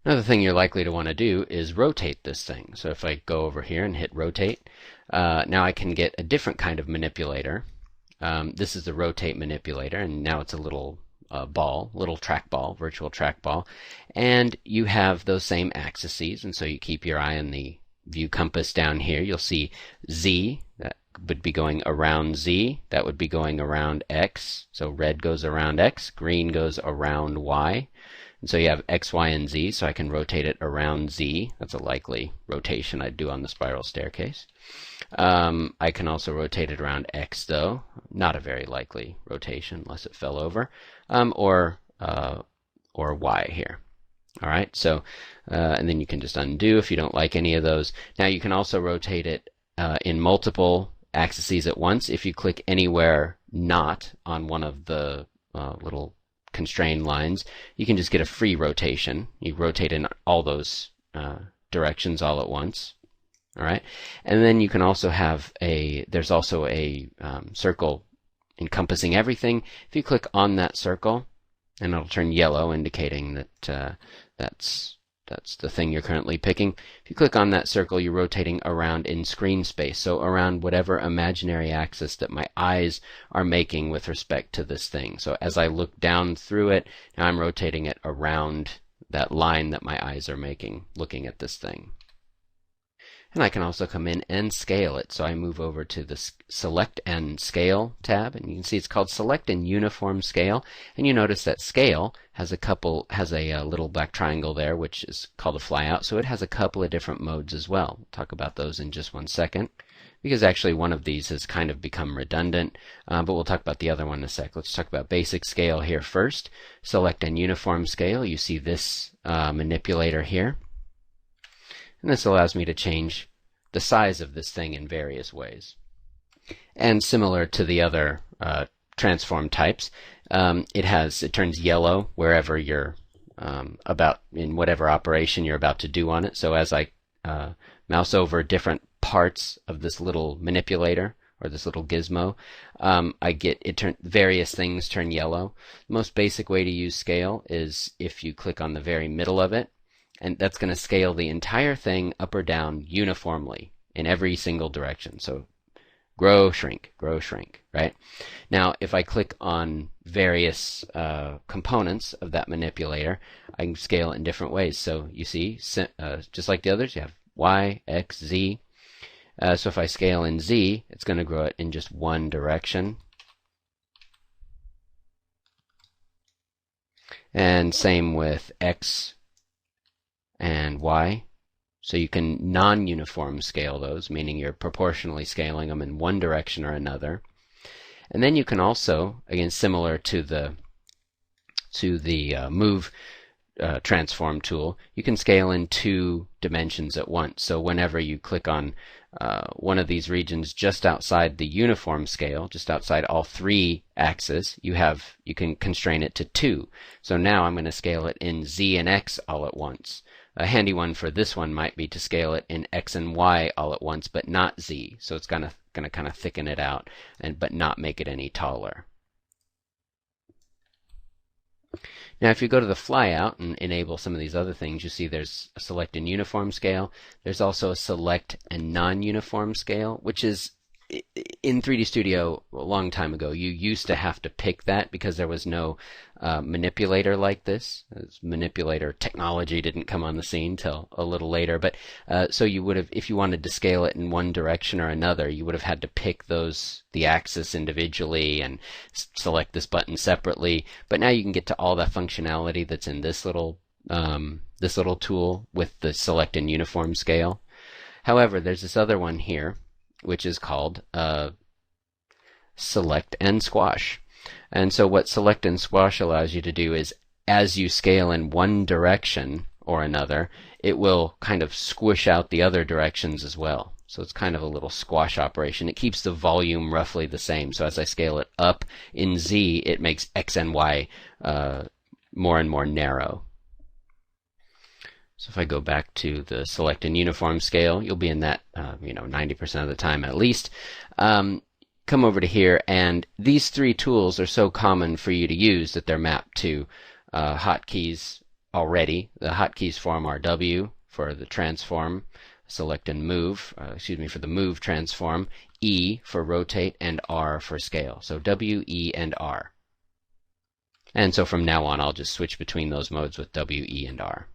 Another thing you're likely to want to do is rotate this thing. So if I go over here and hit rotate, now I can get a different kind of manipulator. This is the rotate manipulator, and now it's a little little trackball, virtual trackball, and you have those same axes, and so you keep your eye on the view compass down here. You'll see Z, that would be going around Z, that would be going around X, so red goes around X, green goes around Y, and so you have X, Y, and Z, so I can rotate it around Z. That's a likely rotation I'd do on the spiral staircase. I can also rotate it around X, though. Not a very likely rotation unless it fell over. Or Y here. All right, so and then you can just undo if you don't like any of those. Now you can also rotate it in multiple axes at once. If you click anywhere not on one of the little constrained lines, you can just get a free rotation. You rotate in all those directions all at once. All right, and then you can also have there's also a circle encompassing everything. If you click on that circle, and it'll turn yellow, indicating that that's the thing you're currently picking. If you click on that circle, you're rotating around in screen space, so around whatever imaginary axis that my eyes are making with respect to this thing. So as I look down through it, now I'm rotating it around that line that my eyes are making, looking at this thing. And I can also come in and scale it. So I move over to the Select and Scale tab, and you can see it's called Select and Uniform Scale. And you notice that Scale has a little black triangle there, which is called a flyout. So it has a couple of different modes as well. We'll talk about those in just one second, because actually one of these has kind of become redundant, but we'll talk about the other one in a sec. Let's talk about basic scale here first. Select and Uniform Scale. You see this manipulator here. And this allows me to change the size of this thing in various ways. And similar to the other transform types, it turns yellow wherever you're in whatever operation you're about to do on it. So as I mouse over different parts of this little manipulator or this little gizmo, various things turn yellow. The most basic way to use scale is if you click on the very middle of it, and that's going to scale the entire thing up or down uniformly in every single direction. So grow, shrink, right? Now, if I click on various components of that manipulator, I can scale it in different ways. So you see, just like the others, you have Y, X, Z. So if I scale in Z, it's going to grow it in just one direction. And same with X and Y. So you can non-uniform scale those, meaning you're proportionally scaling them in one direction or another. And then you can also, again, similar to the move transform tool, you can scale in 2 dimensions at once. So whenever you click on one of these regions just outside the uniform scale, just outside all 3 axes, you can constrain it to 2. So now I'm going to scale it in Z and X all at once. A handy one for this one might be to scale it in X and Y all at once, but not Z. So it's going to kind of thicken it out, but not make it any taller. Now, if you go to the flyout and enable some of these other things, you see there's a select and uniform scale. There's also a select and non-uniform scale, which is in 3D Studio a long time ago. You used to have to pick that because there was no manipulator like this. Manipulator technology didn't come on the scene till a little later. But so you would have, if you wanted to scale it in one direction or another, you would have had to pick the axis individually and select this button separately. But now you can get to all that functionality that's in this little tool with the select and uniform scale. However, there's this other one here, which is called Select and Squash. And so what Select and Squash allows you to do is, as you scale in one direction or another, it will kind of squish out the other directions as well. So it's kind of a little squash operation. It keeps the volume roughly the same. So as I scale it up in Z, it makes X and Y more and more narrow. So if I go back to the select and uniform scale, you'll be in that 90% of the time at least. Come over to here, and these 3 tools are so common for you to use that they're mapped to hotkeys already. The hotkeys for them are W for the transform, select and move, for the move transform, E for rotate, and R for scale. So W, E, and R. And so from now on, I'll just switch between those modes with W, E, and R.